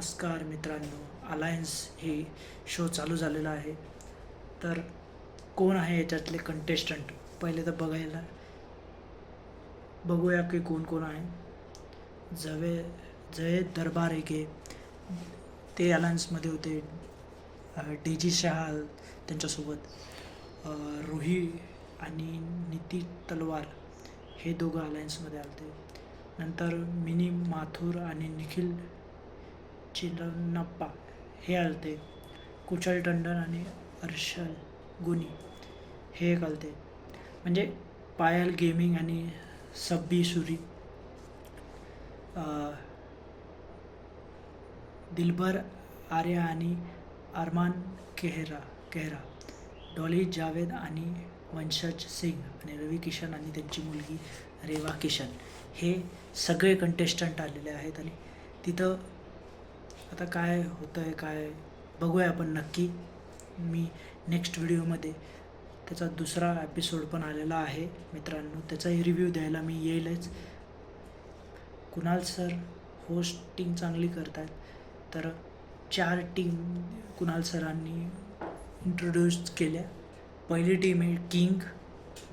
नमस्कार मित्रांनो, अलायन्स हे शो चालू झालेला आहे. तर कोण आहे याच्यातले कंटेस्टंट पहिले तर बघूया की कोण कोण आहे. जयेद दरबारेगे ते अलायन्समध्ये होते. डी जी शहाल त्यांच्यासोबत, रुही आणि नीती तलवार हे दोघं अलायन्समध्ये आले. नंतर मिनी माथुर आणि निखिल चिन्नप्पा हे आलते. कुशल टंडन आणि अर्शल गुनी हे एक आलते. म्हणजे पायल गेमिंग आणि सब्बी सुरी, दिलबर आर्या आणि अरमान केहरा, डॉली जावेद आणि वंशज सिंग आणि रवी किशन आणि त्यांची मुलगी रेवा किशन हे सगळे कंटेस्टंट आलेले आहेत. आणि तिथं आता काय होतं आहे काय बघूया आपण नक्की. मी नेक्स्ट व्हिडिओमध्ये त्याचा दुसरा एपिसोड पण आलेला आहे मित्रांनो, त्याचाही रिव्ह्यू द्यायला मी येईलच. कुणाल सर होस्टिंग चांगली करतात. तर 4 टीम कुणाल सरांनी इंट्रोड्यूस केल्या. पहिली टीम आहे किंग,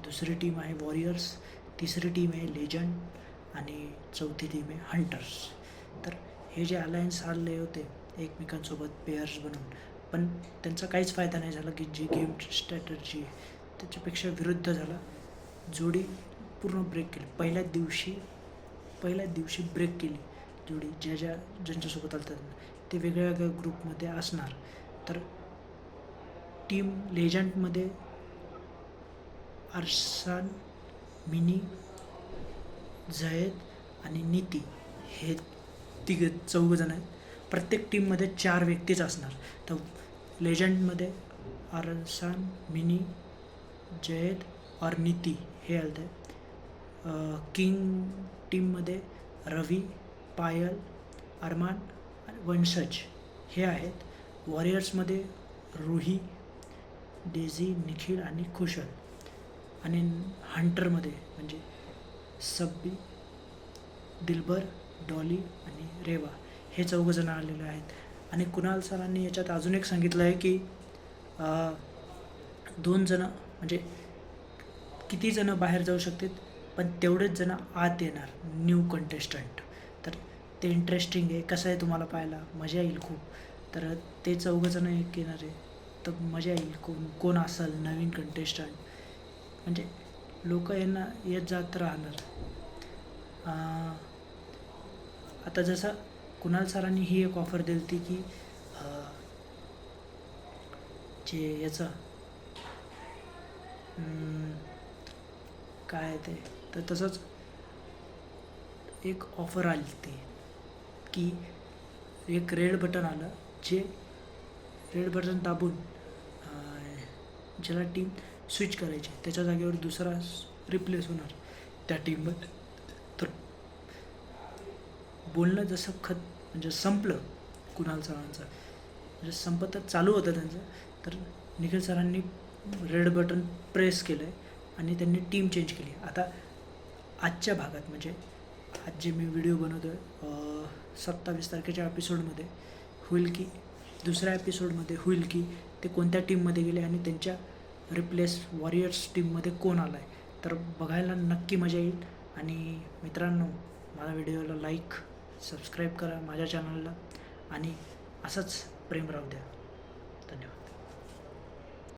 दुसरी टीम आहे वॉरियर्स, तिसरी टीम आहे लेजंड आणि चौथी टीम आहे हंटर्स. तर हे जे अलायन्स आले होते एकमेकांसोबत पेअर्स बनवून, पण त्यांचा काहीच फायदा नाही झाला की जी गेम स्ट्रॅटर्जी त्याच्यापेक्षा विरुद्ध झाला. जोडी पूर्ण ब्रेक केली. पहिल्याच दिवशी ब्रेक केली जोडी. ज्यांच्यासोबत आलतात ते वेगळ्या ग्रुपमध्ये असणार. तर टीम लेजंडमध्ये अरसान, मिनी, जयेद आणि नीती हे चौघजण आहेत. प्रत्येक टीममध्ये 4 व्यक्तीच असणार. तर लेजंडमध्ये अरसान, मिनी, जयेद और नीती हे आलते. किंग टीममध्ये रवी, पायल, अरमान, वंशज हे आहेत. वॉरियर्समध्ये रुही, डेझी, निखिल आणि कुशल. आणि हंटरमध्ये म्हणजे सब्बी, दिलबर, डॉली आणि रेवा हे चौघजण आलेले आहेत. आणि कुणाल सरांनी याच्यात अजून एक सांगितलं आहे की 2 जणं म्हणजे किती जणं बाहेर जाऊ शकतात, पण तेवढेच जणं आत येणार न्यू कंटेस्टंट. तर ते इंटरेस्टिंग आहे. कसं आहे तुम्हाला पाहायला मजा येईल खूप. तर ते 4 जणं एक येणार आहे. तर मजा येईल. कोण असेल नवीन कंटेस्टंट, म्हणजे लोक यांना येत जात राहणार. आता जसं कुणाल सरांनी ही एक ऑफर दिली होती की जे याचं काय ते, तर तसंच एक ऑफर आली ती की एक रेड बटन आलं, जे रेड बटन दाबून ज्याला टीम स्विच करायची त्याच्या जागेवर दुसरा रिप्लेस होणार त्या टीममध्ये. तर बोलणं जसं म्हणजे संपलं कुणाल सरांचं, म्हणजे संपतच चालू होतं त्यांचं, तर निखिल सरांनी रेड बटन प्रेस केलं आहे आणि त्यांनी टीम चेंज केली. आता आजच्या भागात म्हणजे आज जे मी व्हिडिओ बनवतो आहे 27 तारखेच्या एपिसोडमध्ये होईल की दुसऱ्या एपिसोडमध्ये होईल की ते कोणत्या टीममध्ये गेले आणि त्यांच्या रिप्लेस वॉरियर्स टीममध्ये कोण आला आहे. तर बघायला नक्की मजा येईल. आणि मित्रांनो, माझ्या व्हिडिओला लाईक, सबस्क्राईब करा माझ्या चॅनलला आणि असंच प्रेम राहू द्या.